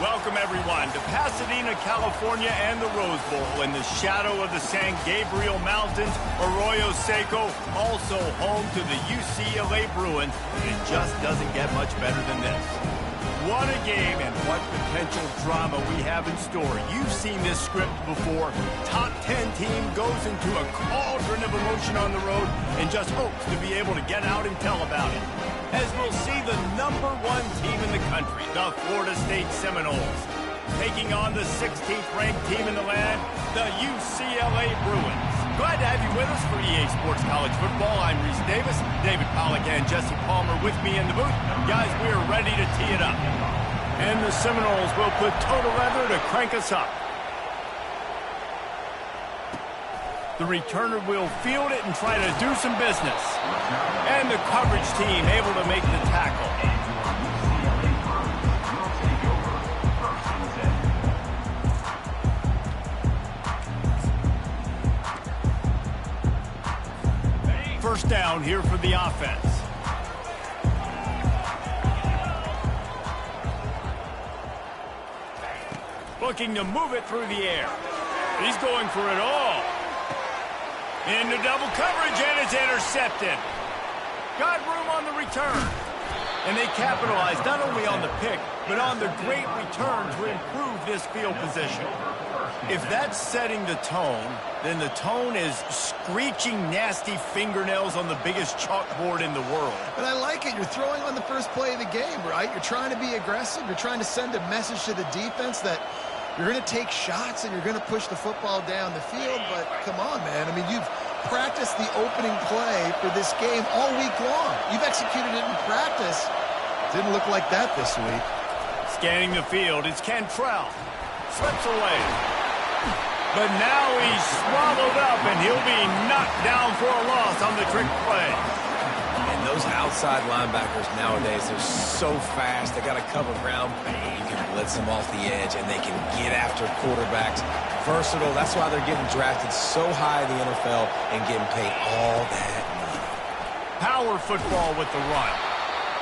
Welcome, everyone, to Pasadena, California and the Rose Bowl in the shadow of the San Gabriel Mountains. Arroyo Seco, also home to the UCLA Bruins, and it just doesn't get much better than this. What a game and what potential drama we have in store. You've seen this script before. Top 10 team goes into a cauldron of emotion on the road and just hopes to be able to get out and tell about it. As we'll see the #1 team in the country, the Florida State Seminoles, taking on the 16th ranked team in the land, the UCLA Bruins. Glad to have you with us for EA Sports College Football. I'm Reese Davis, David Pollack and Jesse Palmer with me in the booth. Guys, we are ready to tee it up. And the Seminoles will put total leather to crank us up. The returner will field it and try to do some business. And the coverage team able to make the tackle. First down here for the offense. Looking to move it through the air. He's going for it all. Into double coverage, and it's intercepted. Got room on the return. And they capitalized not only on the pick, but on the great return to improve this field position. If that's setting the tone, then the tone is screeching nasty fingernails on the biggest chalkboard in the world. But I like it. You're throwing on the first play of the game, right? You're trying to be aggressive. You're trying to send a message to the defense that you're going to take shots and you're going to push the football down the field. But come on, man. I mean, you've practiced the opening play for this game all week long. You've executed it in practice. Didn't look like that this week. Scanning the field, it's Cantrell. Slips away. But now he's swallowed up, and he'll be knocked down for a loss on the trick play. And those outside linebackers nowadays, they're so fast. They got to cover ground. You can blitz them off the edge, and they can get after quarterbacks. Versatile. That's why they're getting drafted so high in the NFL and getting paid all that money. Power football with the run.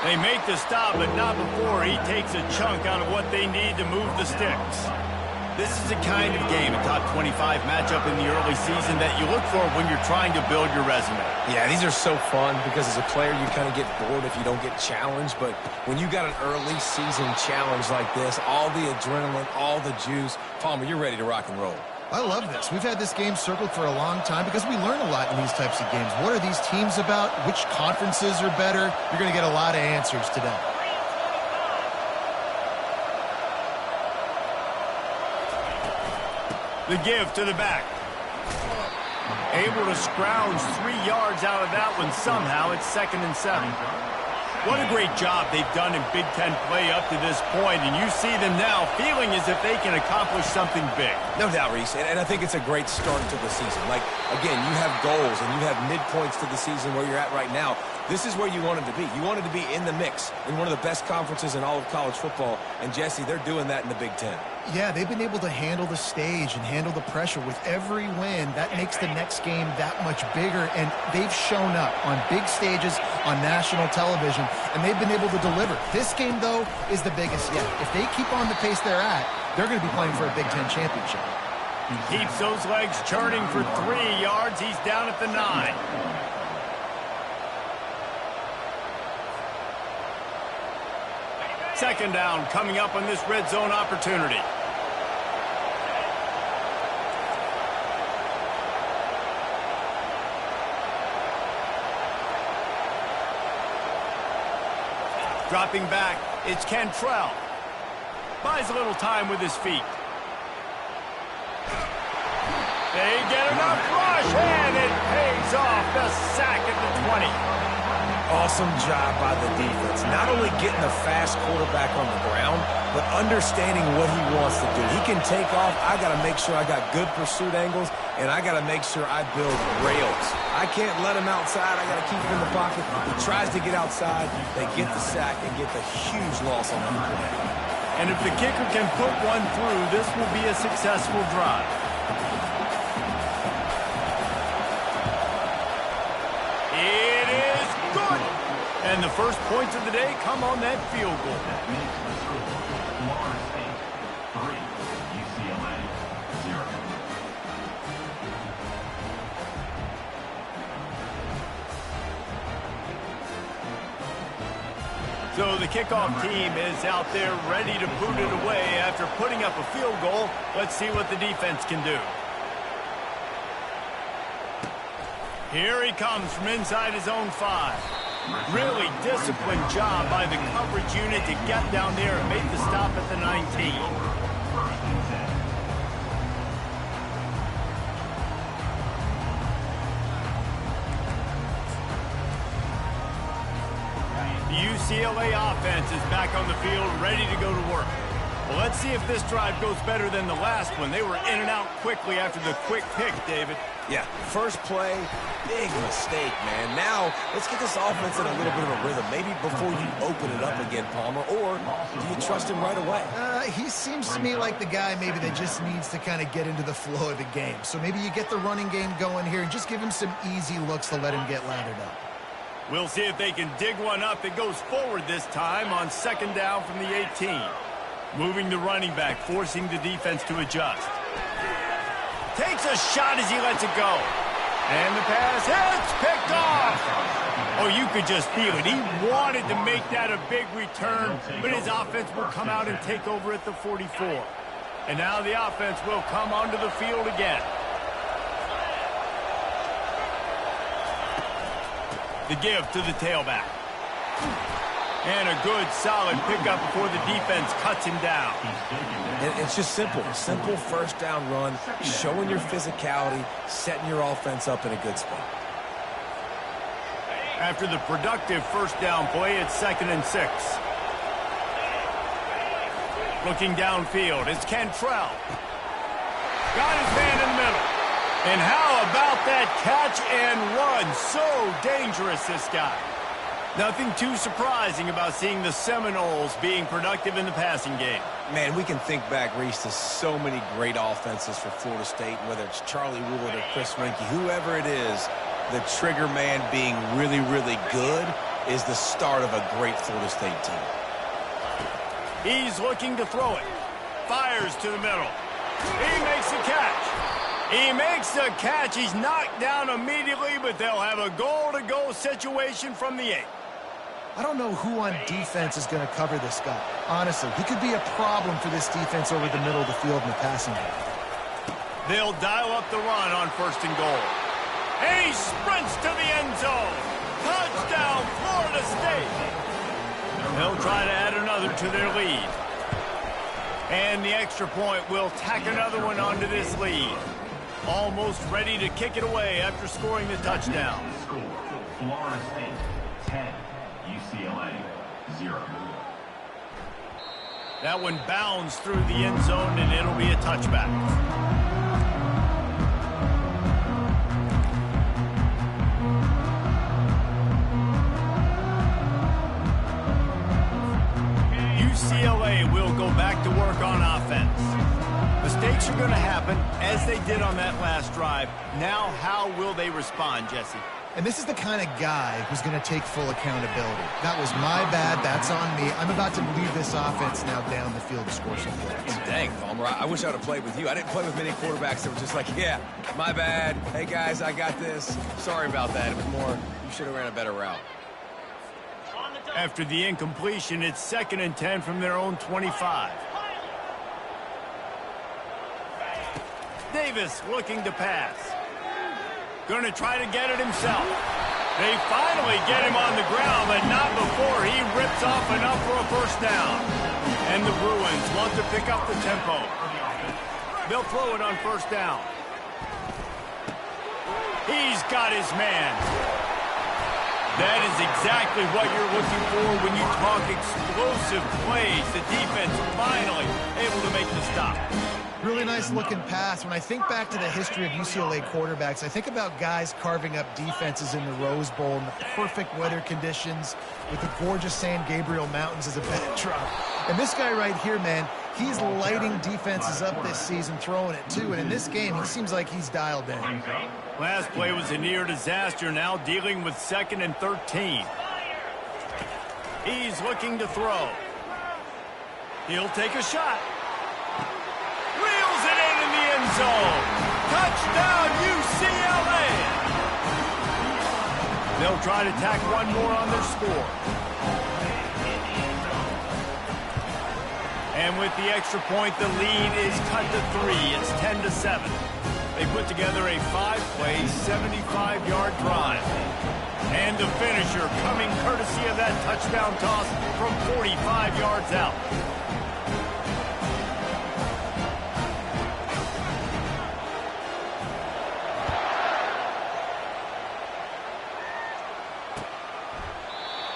They make the stop, but not before he takes a chunk out of what they need to move the sticks. This is the kind of game, a top 25 matchup in the early season, that you look for when you're trying to build your resume. Yeah, these are so fun because as a player, you kind of get bored if you don't get challenged. But when you got an early season challenge like this, all the adrenaline, all the juice, Palmer, you're ready to rock and roll. I love this. We've had this game circled for a long time because we learn a lot in these types of games. What are these teams about? Which conferences are better? You're going to get a lot of answers today. The give to the back. Able to scrounge 3 yards out of that one somehow. It's 2nd and 7. What a great job they've done in Big Ten play up to this point, and you see them now feeling as if they can accomplish something big. No doubt, Reese, and I think it's a great start to the season. Like, again, you have goals and you have midpoints to the season where you're at right now. This is where you wanted to be. You wanted to be in the mix in one of the best conferences in all of college football, and Jesse, they're doing that in the Big Ten. Yeah, they've been able to handle the stage and handle the pressure. With every win, that makes the next game that much bigger, and they've shown up on big stages on national television, and they've been able to deliver. This game, though, is the biggest yet. If they keep on the pace they're at, they're going to be playing for a Big Ten championship. He keeps those legs churning for 3 yards. He's down at the 9. Second down coming up on this red zone opportunity. Dropping back, it's Cantrell. Buys a little time with his feet. They get enough rush, and it pays off. The sack at the 20. Awesome job by the defense. Not only getting a fast quarterback on the ground, but understanding what he wants to do. He can take off. I got to make sure I got good pursuit angles, and I got to make sure I build rails. I can't let him outside. I got to keep him in the pocket. He tries to get outside. They get the sack and get the huge loss on the play. And if the kicker can put one through, this will be a successful drive. It is good. And the first points of the day come on that field goal. UCLA 0. So the kickoff team is out there ready to boot it away after putting up a field goal. Let's see what the defense can do. Here he comes from inside his own 5. Really disciplined job by the coverage unit to get down there and make the stop at the 19. The UCLA offense is back on the field, ready to go to work. Well, let's see if this drive goes better than the last one. They were in and out quickly after the quick pick, David. Yeah, first play, big mistake, man. Now, let's get this offense in a little bit of a rhythm. Maybe before you open it up again, Palmer, or do you trust him right away? He seems to me like the guy maybe that just needs to kind of get into the flow of the game. So maybe you get the running game going here and just give him some easy looks to let him get lathered up. We'll see if they can dig one up that goes forward this time on second down from the 18. Moving the running back, forcing the defense to adjust. Takes a shot as he lets it go. And the pass hits, picked off. Oh, you could just feel it. He wanted to make that a big return, but his offense will come out and take over at the 44. And now the offense will come onto the field again. The give to the tailback. And a good, solid pickup before the defense cuts him down. It's just simple. Simple first down run, showing your physicality, setting your offense up in a good spot. After the productive first down play, it's 2nd and 6. Looking downfield, it's Cantrell. Got his man in the middle. And how about that catch and run? So dangerous, this guy. Nothing too surprising about seeing the Seminoles being productive in the passing game. Man, we can think back, Reese, to so many great offenses for Florida State, whether it's Charlie Woolard or Chris Rinke, whoever it is, the trigger man being really, really good is the start of a great Florida State team. He's looking to throw it. Fires to the middle. He makes the catch. He makes the catch. He's knocked down immediately, but they'll have a goal-to-go situation from the 8. I don't know who on defense is going to cover this guy. Honestly, he could be a problem for this defense over the middle of the field in the passing game. They'll dial up the run on 1st and goal. And he sprints to the end zone. Touchdown, Florida State. They'll try to add another to their lead. And the extra point will tack another one onto this lead. Almost ready to kick it away after scoring the touchdown. Score, Florida State 10, UCLA 0. That one bounds through the end zone, and it'll be a touchback. UCLA will go back to work on offense. Mistakes are going to happen, as they did on that last drive. Now, how will they respond, Jesse? And this is the kind of guy who's going to take full accountability. That was my bad. That's on me. I'm about to lead this offense now down the field to score some points. Dang, Palmer, I wish I would have played with you. I didn't play with many quarterbacks that were just like, yeah, my bad. Hey, guys, I got this. Sorry about that. It was more, you should have ran a better route. After the incompletion, it's 2nd and 10 from their own 25. Davis looking to pass. Going to try to get it himself. They finally get him on the ground, but not before he rips off enough for a first down. And the Bruins want to pick up the tempo. They'll throw it on 1st down. He's got his man. That is exactly what you're looking for when you talk explosive plays. The defense finally able to make the stop. Really nice looking pass. When I think back to the history of UCLA quarterbacks, I think about guys carving up defenses in the Rose Bowl in the perfect weather conditions with the gorgeous San Gabriel Mountains as a backdrop. And this guy right here, man, he's lighting defenses up this season, throwing it too. And in this game, he seems like he's dialed in. Last play was a near disaster, now dealing with 2nd and 13. He's looking to throw. He'll take a shot. zone. Touchdown, UCLA! They'll try to tack one more on their score. And with the extra point, the lead is cut to 3. It's 10-7. They put together a 5-play, 75-yard drive. And the finisher coming courtesy of that touchdown toss from 45 yards out.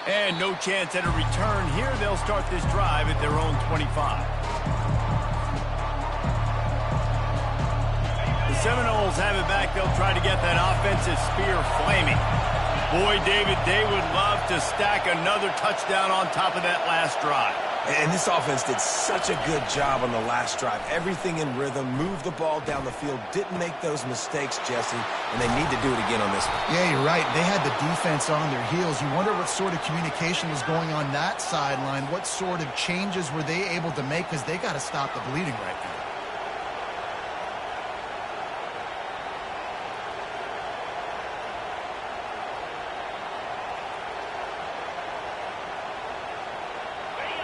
And no chance at a return here. They'll start this drive at their own 25. The Seminoles have it back. They'll try to get that offensive spear flaming. Boy, David, they would love to stack another touchdown on top of that last drive. And this offense did such a good job on the last drive. Everything in rhythm, moved the ball down the field, didn't make those mistakes, Jesse, and they need to do it again on this one. Yeah, you're right. They had the defense on their heels. You wonder what sort of communication was going on that sideline. What sort of changes were they able to make, because they got to stop the bleeding right now.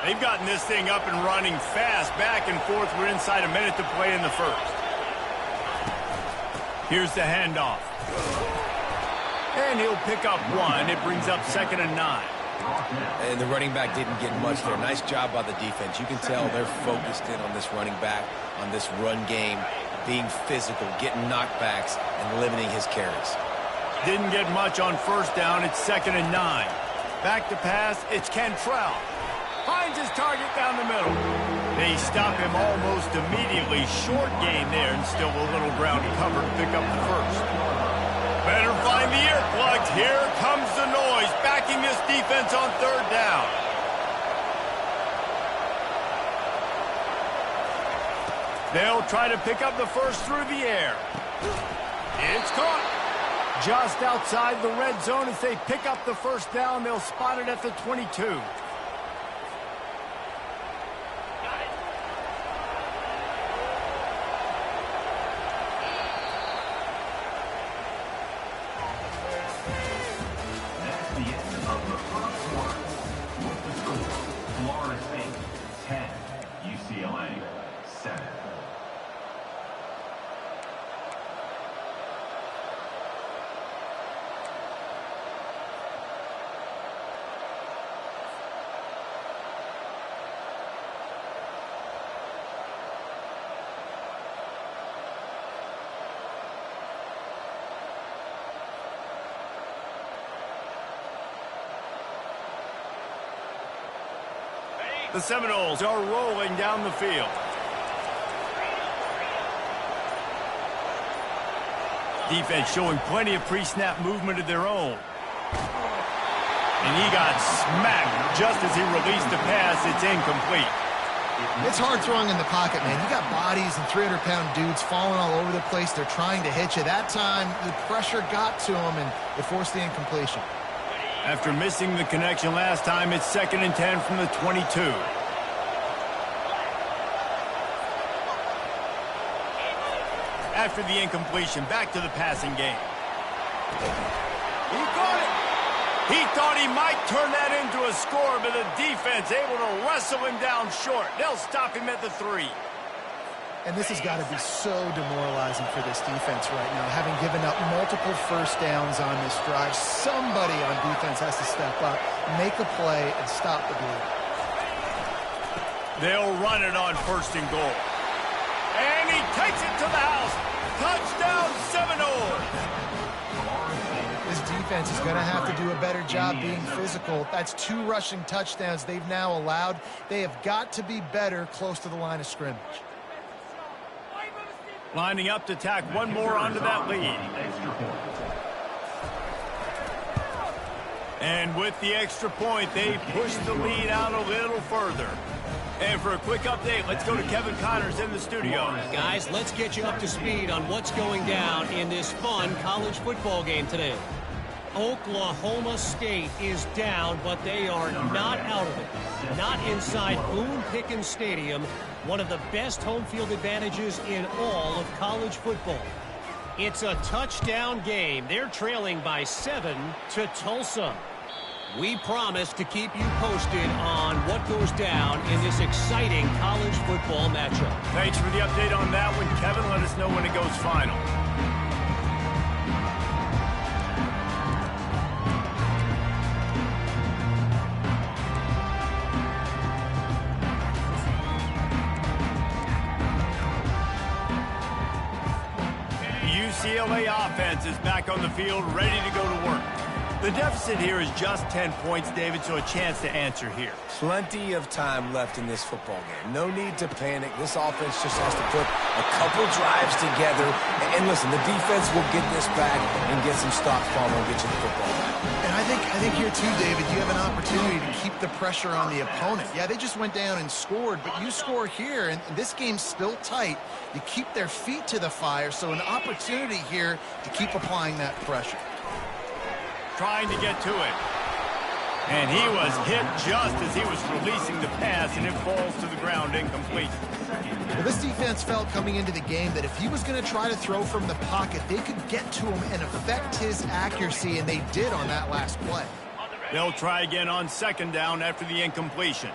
They've gotten this thing up and running fast, back and forth. We're inside a minute to play in the first. Here's the handoff. And he'll pick up one. It brings up 2nd and 9. And the running back didn't get much there. Nice job by the defense. You can tell they're focused in on this running back, on this run game, being physical, getting knockbacks, and limiting his carries. Didn't get much on first down. It's 2nd and 9. Back to pass. It's Cantrell. Finds his target down the middle. They stop him almost immediately. Short gain there, and still a little ground covered to pick up the first. Better find the earplugs. Here comes the noise, backing this defense on 3rd down. They'll try to pick up the first through the air. It's caught. Just outside the red zone as they pick up the first down. They'll spot it at the 22. UCLA 7. The Seminoles are rolling down the field. Defense showing plenty of pre-snap movement of their own. And he got smacked just as he released the pass. It's incomplete. It's hard throwing in the pocket, man. You got bodies and 300-pound dudes falling all over the place. They're trying to hit you. That time, the pressure got to him, and it forced the incompletion. After missing the connection last time, it's 2nd and 10 from the 22. After the incompletion, back to the passing game. He got it. He thought he might turn that into a score, but the defense able to wrestle him down short. They'll stop him at the 3. And this has got to be so demoralizing for this defense right now, having given up multiple first downs on this drive. Somebody on defense has to step up, make a play, and stop the bleed. They'll run it on 1st and goal. And he takes it to the house. Touchdown, Seminoles. This defense is going to have to do a better job being physical. That's 2 rushing touchdowns they've now allowed. They have got to be better close to the line of scrimmage. Lining up to tack one more onto that lead. And with the extra point, they push the lead out a little further. And for a quick update, let's go to Kevin Connors in the studio. Guys, let's get you up to speed on what's going down in this fun college football game today. Oklahoma State is down, but they are not out of it. not inside Boone Pickens Stadium, one of the best home field advantages in all of college football. It's a touchdown game. They're trailing by 7 to Tulsa. We promise to keep you posted on what goes down in this exciting college football matchup. Thanks for the update on that one, Kevin. Let us know when it goes final. UCLA offense is back on the field, ready to go to work. The deficit here is just 10 points, David, so a chance to answer here. Plenty of time left in this football game. No need to panic. This offense just has to put a couple drives together. And listen, the defense will get this back and get some stops following and get you the football back. And I think here too, David, you have an opportunity to keep the pressure on the opponent. Yeah, they just went down and scored, but you score here, and this game's still tight. You keep their feet to the fire, so an opportunity here to keep applying that pressure. Trying to get to it. And he was hit just as he was releasing the pass, and it falls to the ground incomplete. Well, this defense felt coming into the game that if he was going to try to throw from the pocket, they could get to him and affect his accuracy, and they did on that last play. They'll try again on second down after the incompletion.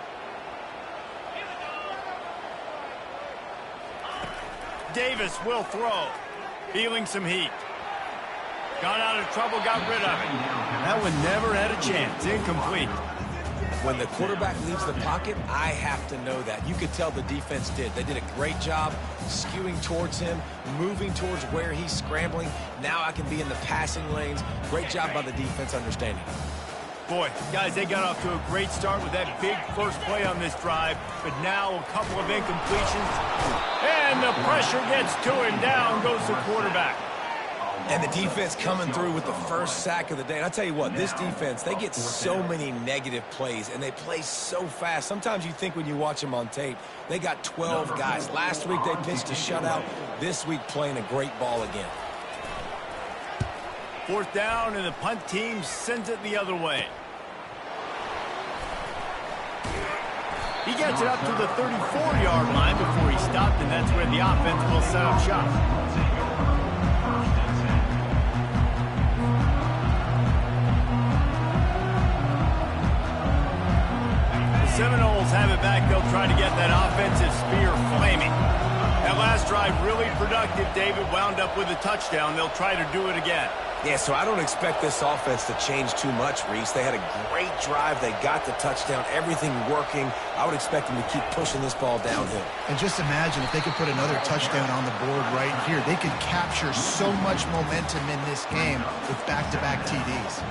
Davis will throw. Feeling some heat. Got out of trouble, got rid of it. That one never had a chance. Incomplete. When the quarterback leaves the pocket, I have to know that. You could tell the defense did. They did a great job skewing towards him, moving towards where he's scrambling. Now I can be in the passing lanes. Great job by the defense understanding. Boy, guys, they got off to a great start with that big first play on this drive, but now a couple of incompletions. And the pressure gets to him. Down goes the quarterback. And the defense coming through with the first sack of the day. And I'll tell you what, this defense, they get so many negative plays, and they play so fast. Sometimes you think when you watch them on tape, they got 12 guys. Last week they pitched a shutout. This week playing a great ball again. Fourth down, and the punt team sends it the other way. He gets it up to the 34-yard line before he stopped, and that's where the offense will set up shop. Seminoles have it back. They'll try to get that offensive spear flaming. That last drive really productive. David wound up with a touchdown. They'll try to do it again. Yeah, so I don't expect this offense to change too much, Reese. They had a great drive. They got the touchdown. Everything working. I would expect them to keep pushing this ball downhill. And just imagine if they could put another touchdown on the board right here. They could capture so much momentum in this game with back-to-back TDs.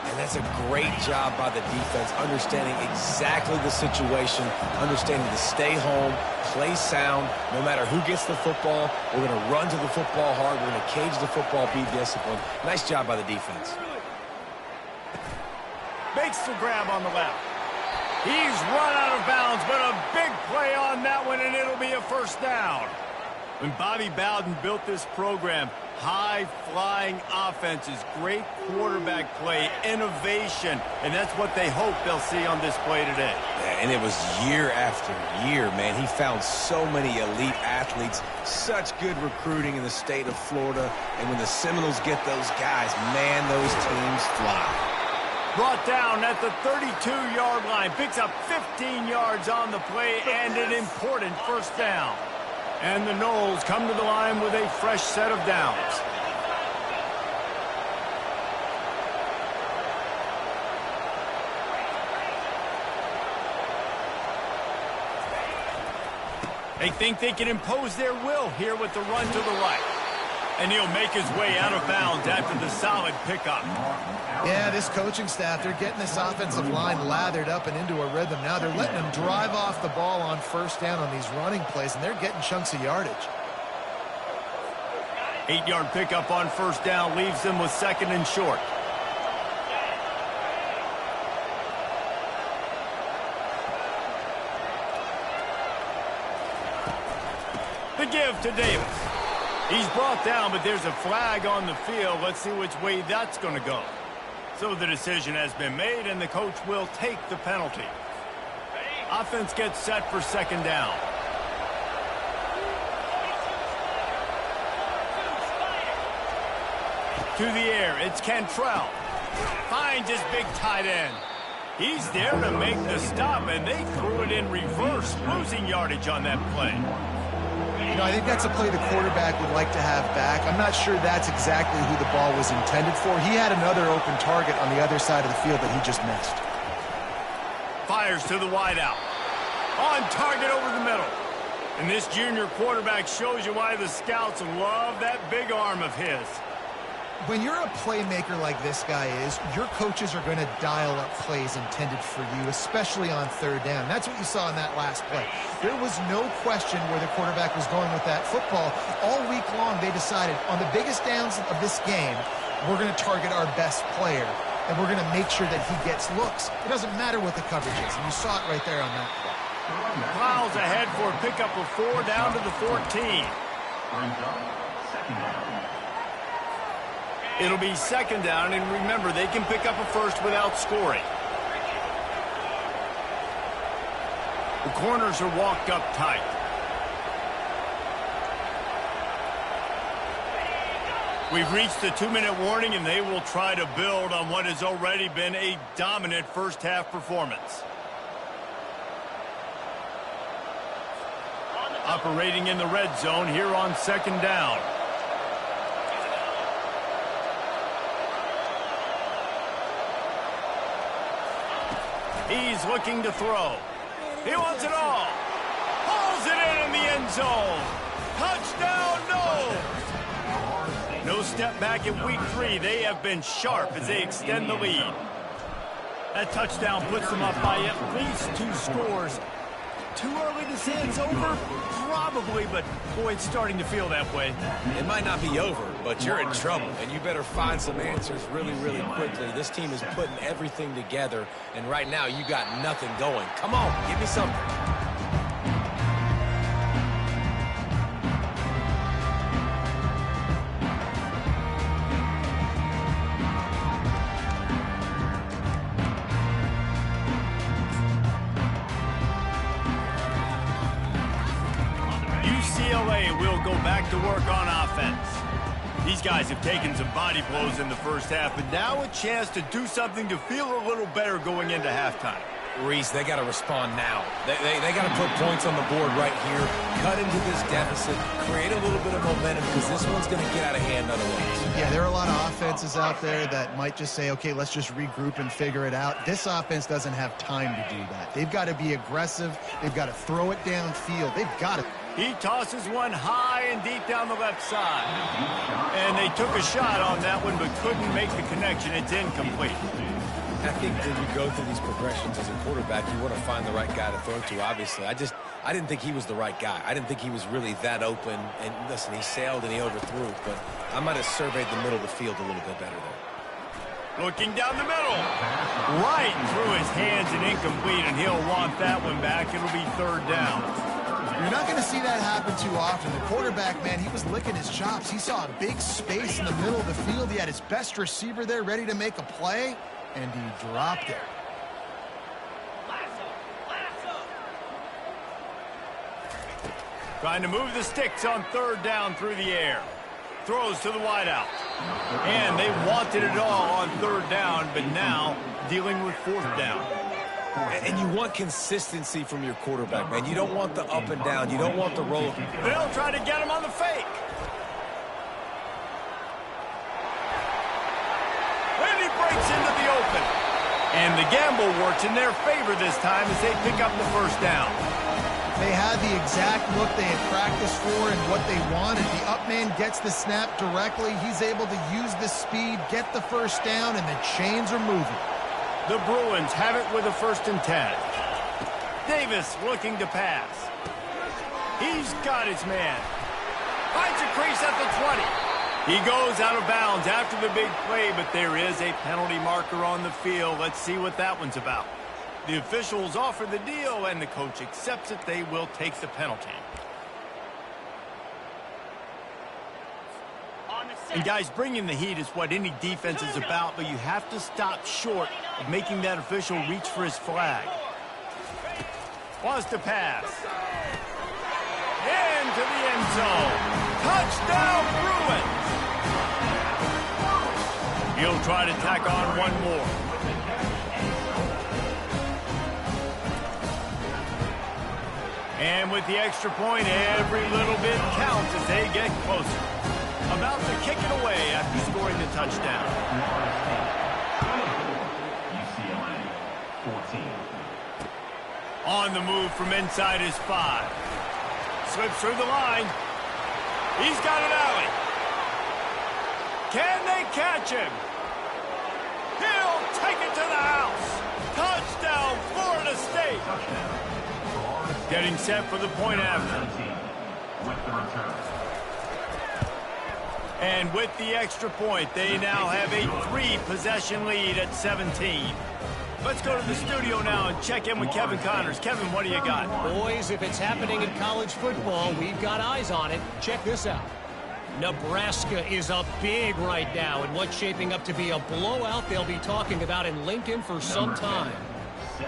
And that's a great job by the defense, understanding exactly the situation, understanding to stay home, play sound. No matter who gets the football, we're going to run to the football hard. We're going to cage the football, be disciplined. Nice job by the defense. Makes the grab on the left. He's run out of bounds, but a big play on that one, and it'll be a first down. When Bobby Bowden built this program, high-flying offenses, great quarterback play, innovation, and that's what they hope they'll see on display today. Yeah, and it was year after year, man. He found so many elite athletes, such good recruiting in the state of Florida, and when the Seminoles get those guys, man, those teams fly. Brought down at the 32-yard line, picks up 15 yards on the play, and an important first down. And the Noles come to the line with a fresh set of downs. They think they can impose their will here with the run to the right. And he'll make his way out of bounds after the solid pickup. Yeah, this coaching staff, they're getting this offensive line lathered up and into a rhythm. Now they're letting them drive off the ball on first down on these running plays, and they're getting chunks of yardage. 8-yard pickup on first down leaves them with second and short. The give to Davis. He's brought down, but there's a flag on the field. Let's see which way that's going to go. So the decision has been made, and the coach will take the penalty. Offense gets set for second down. To the air, it's Cantrell. Finds his big tight end. He's there to make the stop, and they threw it in reverse, losing yardage on that play. You know, I think that's a play the quarterback would like to have back. I'm not sure that's exactly who the ball was intended for. He had another open target on the other side of the field that he just missed. Fires to the wideout. On target over the middle. And this junior quarterback shows you why the scouts love that big arm of his. When you're a playmaker like this guy is, your coaches are going to dial up plays intended for you, especially on third down. That's what you saw in that last play. There was no question where the quarterback was going with that football. All week long, they decided on the biggest downs of this game, we're going to target our best player, and we're going to make sure that he gets looks. It doesn't matter what the coverage is, and you saw it right there on that play. Miles ahead for a pickup of 4 down to the 14. It'll be second down, and remember, they can pick up a first without scoring. The corners are walked up tight. We've reached the 2-minute warning, and they will try to build on what has already been a dominant first-half performance. Operating in the red zone here on second down. He's looking to throw. He wants it all. Hauls it in the end zone. Touchdown, no. No step back in week 3. They have been sharp as they extend the lead. That touchdown puts them up by at least 2 scores. Too early to say it's over? Probably, but boy, it's starting to feel that way. It might not be over, but you're in trouble, and you better find some answers really, really quickly. This team is putting everything together, and right now you got nothing going. Come on, give me something. UCLA will go back to work on offense. These guys have taken some body blows in the first half, but now a chance to do something to feel a little better going into halftime. Reese, they got to respond now. They got to put points on the board right here, cut into this deficit, create a little bit of momentum, because this one's going to get out of hand otherwise. Yeah, there are a lot of offenses out there that might just say, okay, let's just regroup and figure it out. This offense doesn't have time to do that. They've got to be aggressive. They've got to throw it downfield. They've got to. He tosses one high and deep down the left side. And they took a shot on that one, but couldn't make the connection. It's incomplete. I think when you go through these progressions as a quarterback, you want to find the right guy to throw to, obviously. I didn't think he was the right guy. I didn't think he was really that open. And listen, he sailed and he overthrew, but I might have surveyed the middle of the field a little bit better there. Looking down the middle. Right through his hands and incomplete, and he'll want that one back. It'll be third down. You're not going to see that happen too often. The quarterback, man, he was licking his chops. He saw a big space in the middle of the field. He had his best receiver there ready to make a play, and he dropped it. Trying to move the sticks on third down through the air. Throws to the wideout. And they wanted it all on third down, but now dealing with fourth down. And you want consistency from your quarterback, man. You don't want the up and down. You don't want the roll. They'll try to get him on the fake. And he breaks into the open. And the gamble works in their favor this time as they pick up the first down. They had the exact look they had practiced for and what they wanted. The up man gets the snap directly. He's able to use the speed, get the first down, and the chains are moving. The Bruins have it with a 1st and 10. Davis looking to pass. He's got his man. Finds a crease at the 20. He goes out of bounds after the big play, but there is a penalty marker on the field. Let's see what that one's about. The officials offer the deal, and the coach accepts it. They will take the penalty. And guys, bringing the heat is what any defense is about, but you have to stop short of making that official reach for his flag. Wants to pass. Into the end zone. Touchdown, Bruins. He'll try to tack on one more. And with the extra point, every little bit counts as they get closer. About to kick it away after scoring the touchdown. UCLA 14. On the move from inside his 5. Slips through the line. He's got an alley. Can they catch him? He'll take it to the house. Touchdown, Florida State. Getting set for the point after. With the return. And with the extra point, they now have a 3-possession lead at 17. Let's go to the studio now and check in with Kevin Connors. Kevin, what do you got? Boys, if it's happening in college football, we've got eyes on it. Check this out. Nebraska is up big right now in what's shaping up to be a blowout they'll be talking about in Lincoln for some time.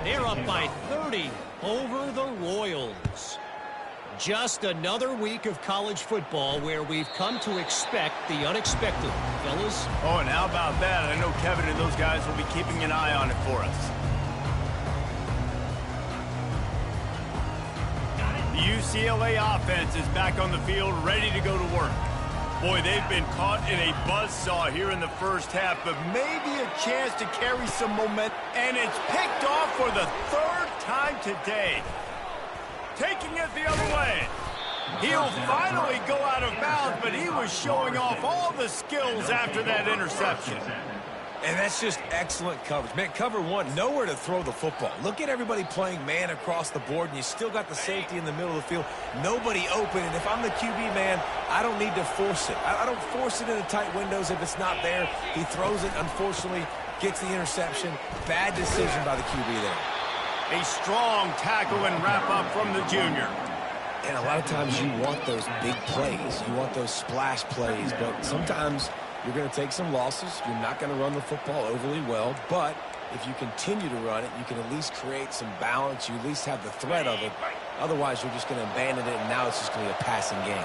They're up by 30 over the Royals. Just another week of college football where we've come to expect the unexpected, fellas. Oh, and how about that? I know Kevin and those guys will be keeping an eye on it for us. The UCLA offense is back on the field, ready to go to work. Boy, they've been caught in a buzzsaw here in the first half, but maybe a chance to carry some momentum. And it's picked off for the 3rd time today. Taking it the other way. He'll finally go out of bounds, but he was showing off all the skills after that interception. And that's just excellent coverage. Man, cover one, nowhere to throw the football. Look at everybody playing man across the board, and you still got the safety in the middle of the field. Nobody open, and if I'm the QB, man, I don't need to force it. I don't force it into tight windows if it's not there. He throws it, unfortunately, gets the interception. Bad decision by the QB there. A strong tackle and wrap-up from the junior. And a lot of times you want those big plays. You want those splash plays, but sometimes you're going to take some losses. You're not going to run the football overly well, but if you continue to run it, you can at least create some balance. You at least have the threat of it. Otherwise, you're just going to abandon it, and now it's just going to be a passing game.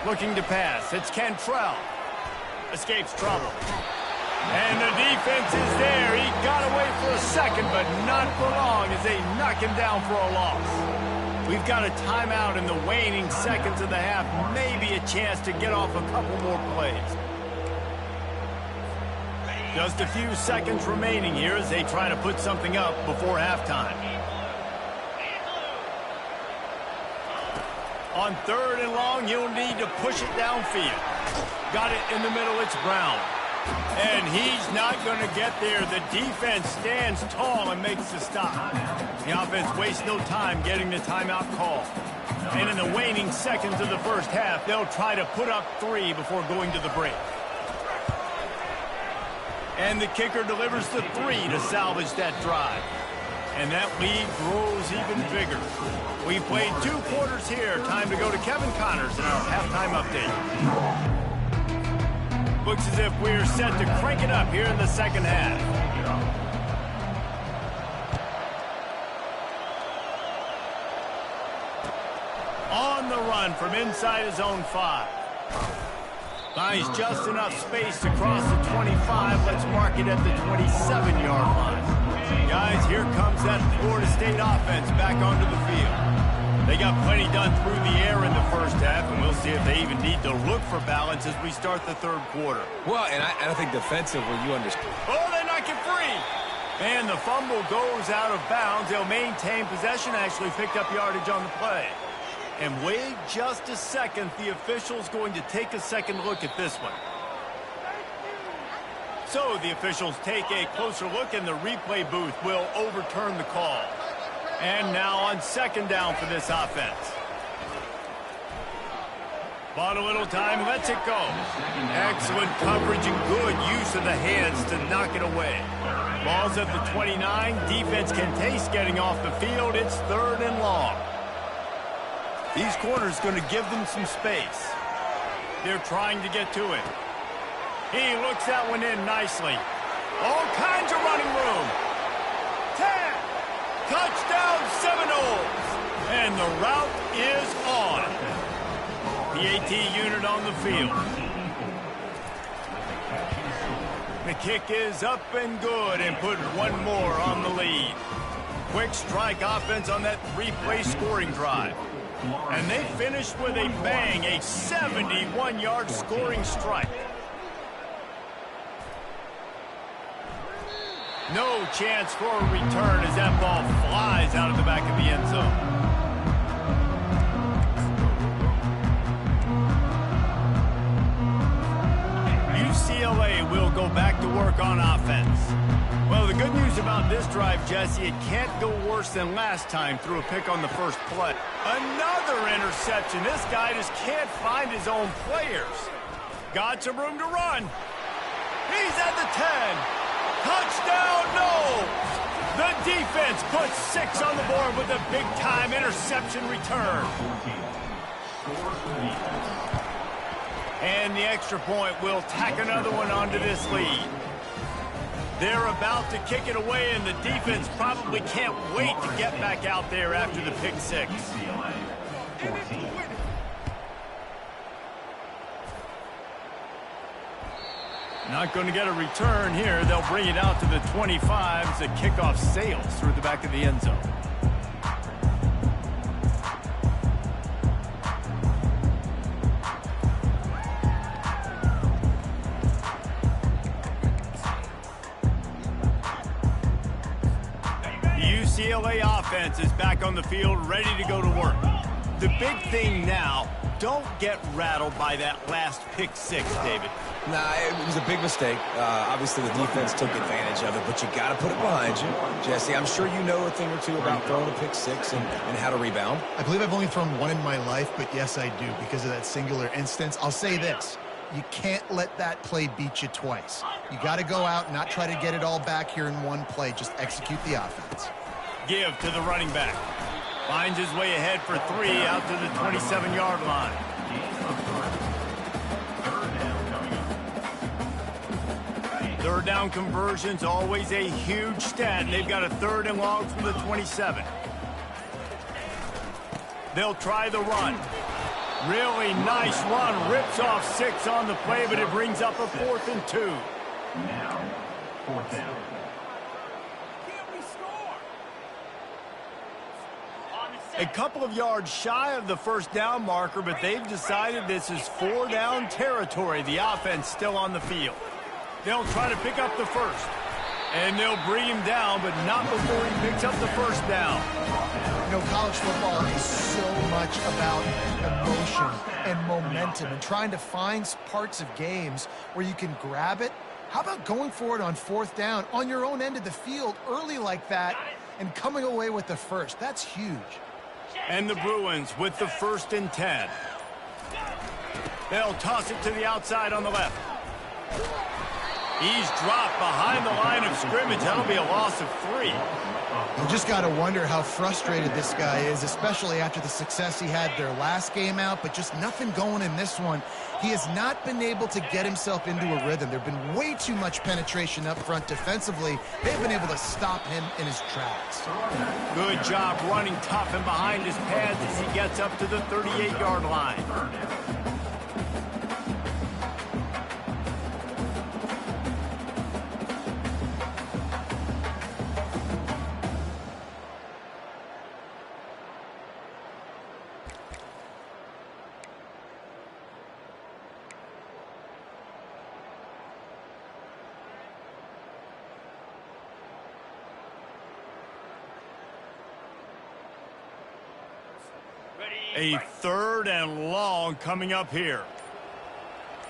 Looking to pass. It's Cantrell. Escapes trouble. And the defense is there. He got away for a second, but not for long as they knock him down for a loss. We've got a timeout in the waning seconds of the half. Maybe a chance to get off a couple more plays. Just a few seconds remaining here as they try to put something up before halftime. On 3rd and long, you'll need to push it downfield. Got it in the middle. It's Brown. And he's not going to get there. The defense stands tall and makes the stop. The offense wastes no time getting the timeout call. And in the waning seconds of the first half, they'll try to put up 3 before going to the break. And the kicker delivers the 3 to salvage that drive. And that lead grows even bigger. We played 2 quarters here. Time to go to Kevin Connors in our halftime update. Looks as if we're set to crank it up here in the second half. On the run from inside his own 5. Finds just enough space to cross the 25. Let's mark it at the 27-yard line. Guys, here comes that Florida State offense back onto the field. They got plenty done through the air in the first half, and we'll see if they even need to look for balance as we start the 3rd quarter. Well, and I think defensively, you understand. Oh, they knock it free. And the fumble goes out of bounds. They'll maintain possession, actually picked up yardage on the play. And wait just a second. The official's going to take a second look at this one. So the officials take a closer look, and the replay booth will overturn the call. And now on 2nd down for this offense. Bought a little time, lets it go. Excellent coverage and good use of the hands to knock it away. Ball's at the 29. Defense can taste getting off the field. It's 3rd and long. These corners going to give them some space. They're trying to get to it. He looks that one in nicely. All kinds of running room. 10, Touchdown Seminoles! And the route is on. PAT unit on the field. The kick is up and good and put one more on the lead. Quick strike offense on that three-play scoring drive. And they finished with a bang, a 71-yard scoring strike. No chance for a return as that ball flies out of the back of the end zone. UCLA will go back to work on offense. Well, the good news about this drive, Jesse, it can't go worse than last time through a pick on the first play. Another interception. This guy just can't find his own players. Got some room to run. He's at the 10. Touchdown, no! The defense puts 6 on the board with a big-time interception return. And the extra point will tack another one onto this lead. They're about to kick it away, and the defense probably can't wait to get back out there after the pick 6. Not going to get a return here. They'll bring it out to the 25 as the kickoff sails through the back of the end zone. UCLA offense is back on the field, ready to go to work. The big thing now, don't get rattled by that last pick 6, David. Nah, it was a big mistake. Obviously, the defense took advantage of it, but you got to put it behind you. Jesse, I'm sure you know a thing or two about throwing a pick 6 and how to rebound. I believe I've only thrown one in my life, but yes, I do because of that singular instance. I'll say this. You can't let that play beat you twice. You got to go out and not try to get it all back here in one play. Just execute the offense. Give to the running back. Finds his way ahead for 3 out to the 27-yard line. Third down conversion's always a huge stat. They've got a 3rd and long from the 27. They'll try the run. Really nice run. Rips off 6 on the play, but it brings up a 4th and 2. Now, 4th down. A couple of yards shy of the first down marker, but they've decided this is 4-down territory. The offense still on the field. They'll try to pick up the first. And they'll bring him down, but not before he picks up the first down. You know, college football is so much about emotion and momentum and trying to find parts of games where you can grab it. How about going for it on 4th down on your own end of the field early like that and coming away with the first? That's huge. And the Bruins with the 1st and 10. They'll toss it to the outside on the left. He's dropped behind the line of scrimmage. That'll be a loss of 3. You just got to wonder how frustrated this guy is, especially after the success he had their last game out, but just nothing going in this one. He has not been able to get himself into a rhythm. There's been way too much penetration up front defensively. They've been able to stop him in his tracks. Good job running tough and behind his pads as he gets up to the 38-yard line. A 3rd and long coming up here.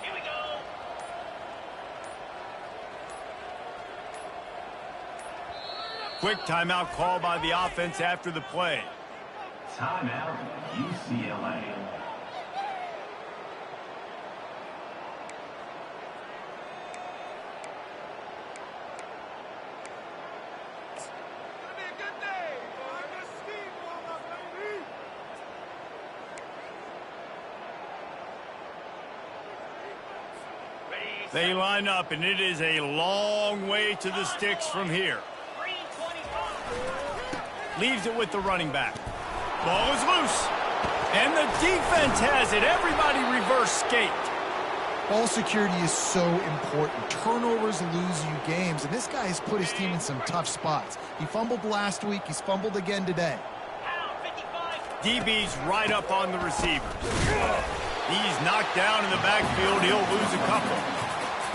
Here we go. Quick timeout call by the offense after the play. Timeout, UCLA. They line up, and it is a long way to the sticks from here. Leaves it with the running back. Ball is loose. And the defense has it. Everybody reverse skate. Ball security is so important. Turnovers lose you games, and this guy has put his team in some tough spots. He fumbled last week. He's fumbled again today. DB's right up on the receivers. He's knocked down in the backfield. He'll lose a couple.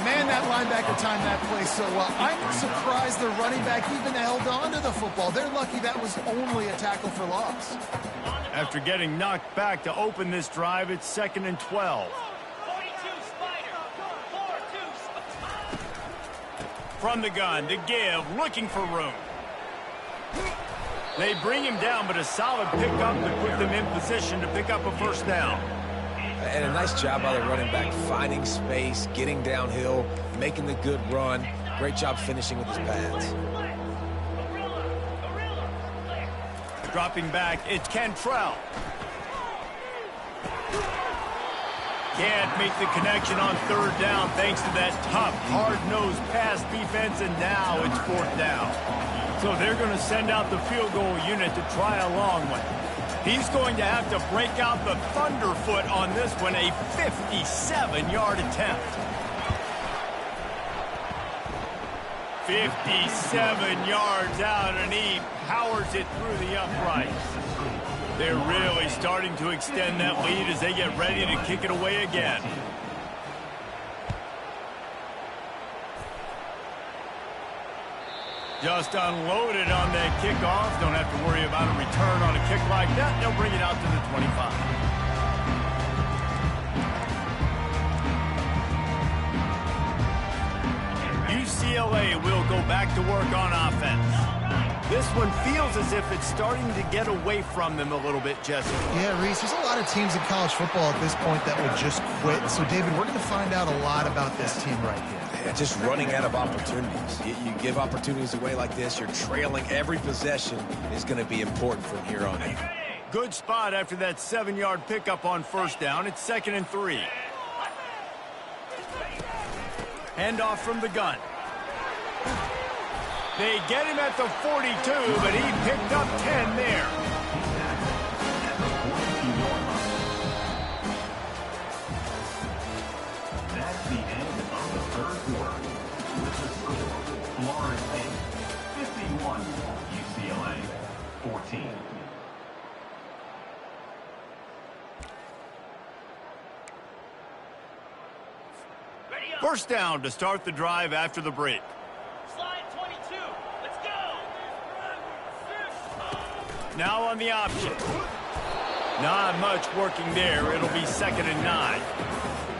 Man, that linebacker timed that play so well. I'm surprised the running back even held on to the football. They're lucky that was only a tackle for loss. After getting knocked back to open this drive, it's 2nd and 12. From the gun to give, looking for room. They bring him down, but a solid pickup to put them in position to pick up a first down. And a nice job by the running back, finding space, getting downhill, making the good run. Great job finishing with his pads. Dropping back, it's Cantrell. Can't make the connection on 3rd down thanks to that tough, hard-nosed pass defense, and now it's 4th down. So they're going to send out the field goal unit to try a long one. He's going to have to break out the thunderfoot on this one, a 57-yard attempt. 57 yards out, and he powers it through the uprights. They're really starting to extend that lead as they get ready to kick it away again. Just unloaded on that kickoff. Don't have to worry about a return on a kick like that. They'll bring it out to the 25. UCLA will go back to work on offense. This one feels as if it's starting to get away from them a little bit, Jesse. Yeah, Reese, there's a lot of teams in college football at this point that will just quit. So, David, we're going to find out a lot about this team right here. Yeah, just running out of opportunities. You give opportunities away like this, you're trailing. Every possession is going to be important from here on in. Good spot after that 7-yard pickup on 1st down. It's 2nd and 3. Handoff from the gun. They get him at the 42, but he picked up 10 there. That's the end of the 3rd quarter. With the score, Florida State 51, UCLA 14. First down to start the drive after the break. Slide 22. Let's go. Now on the option. Not much working there. It'll be 2nd and 9.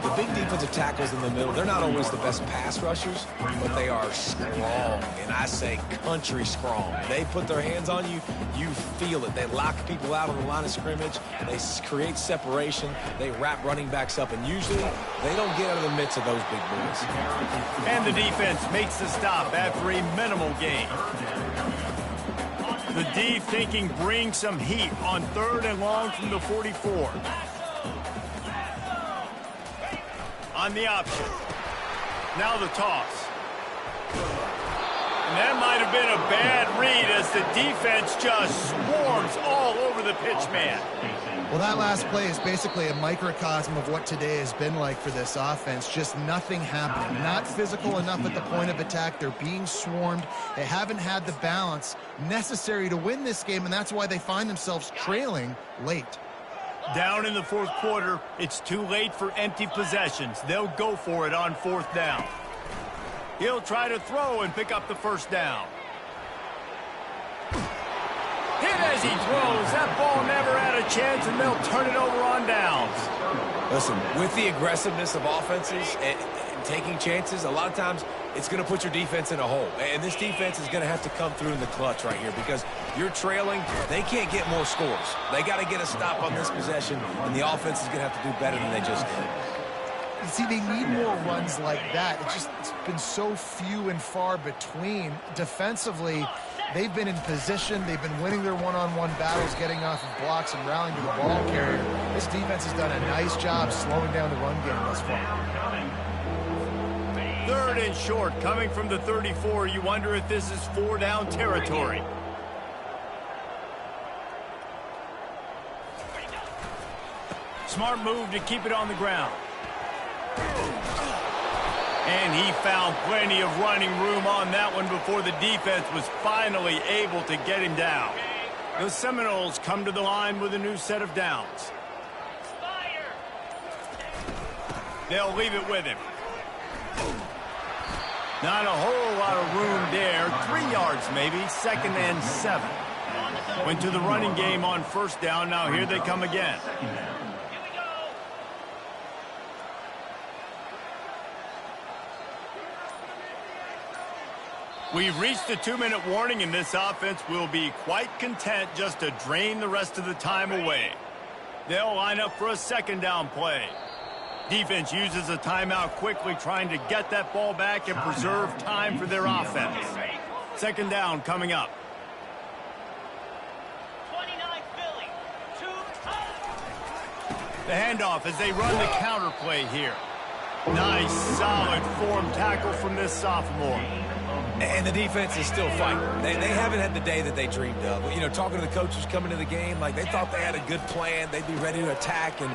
The big defensive tackles in the middle, they're not always the best pass rushers, but they are strong, and I say country strong. They put their hands on you, you feel it. They lock people out on the line of scrimmage. They create separation. They wrap running backs up, and usually they don't get out of the midst of those big boys. And the defense makes the stop after a minimal gain. The D thinking bring some heat on 3rd and long from the 44. On the option. Now the toss. And that might have been a bad read as the defense just swarms all over the pitch man. Well, that last play is basically a microcosm of what today has been like for this offense. Just nothing happening. Not physical enough at the point of attack. They're being swarmed. They haven't had the balance necessary to win this game, and that's why they find themselves trailing late. Down in the 4th quarter, it's too late for empty possessions. They'll go for it on 4th down. He'll try to throw and pick up the first down. Hit as he throws. That ball never had a chance, and they'll turn it over on downs. Listen, with the aggressiveness of offenses and taking chances, a lot of times it's going to put your defense in a hole. And this defense is going to have to come through in the clutch right here because you're trailing. They can't get more scores. They got to get a stop on this possession, and the offense is going to have to do better than they just did. You see, they need more runs like that. It's been so few and far between. Defensively, they've been in position. They've been winning their one-on-one battles, getting off of blocks and rallying to the ball carrier. This defense has done a nice job slowing down the run game thus far. 3rd and short, coming from the 34. You wonder if this is 4-down territory. Smart move to keep it on the ground. And he found plenty of running room on that one before the defense was finally able to get him down. The Seminoles come to the line with a new set of downs. They'll leave it with him. Not a whole lot of room there. 3 yards maybe, 2nd and 7. Went to the running game on 1st down. Now here they come again. We've reached the 2-minute warning, and this offense will be quite content just to drain the rest of the time away. They'll line up for a 2nd down play. Defense uses a timeout quickly, trying to get that ball back and preserve time for their offense. 2nd down coming up. 29 Philly. 2 The handoff as they run the counter play here. Nice, solid form tackle from this sophomore. And the defense is still fighting. They haven't had the day that they dreamed of. You know, talking to the coaches coming to the game, like they thought they had a good plan. They'd be ready to attack and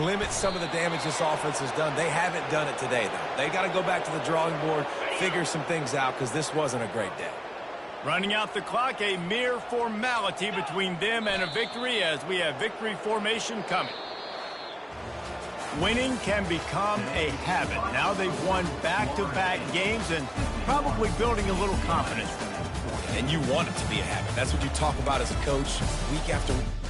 limit some of the damage this offense has done. They haven't done it today, though. They got to go back to the drawing board, figure some things out, because this wasn't a great day. Running out the clock, a mere formality between them and a victory as we have victory formation coming. Winning can become a habit. Now they've won back-to-back games and probably building a little confidence. And you want it to be a habit. That's what you talk about as a coach week after week.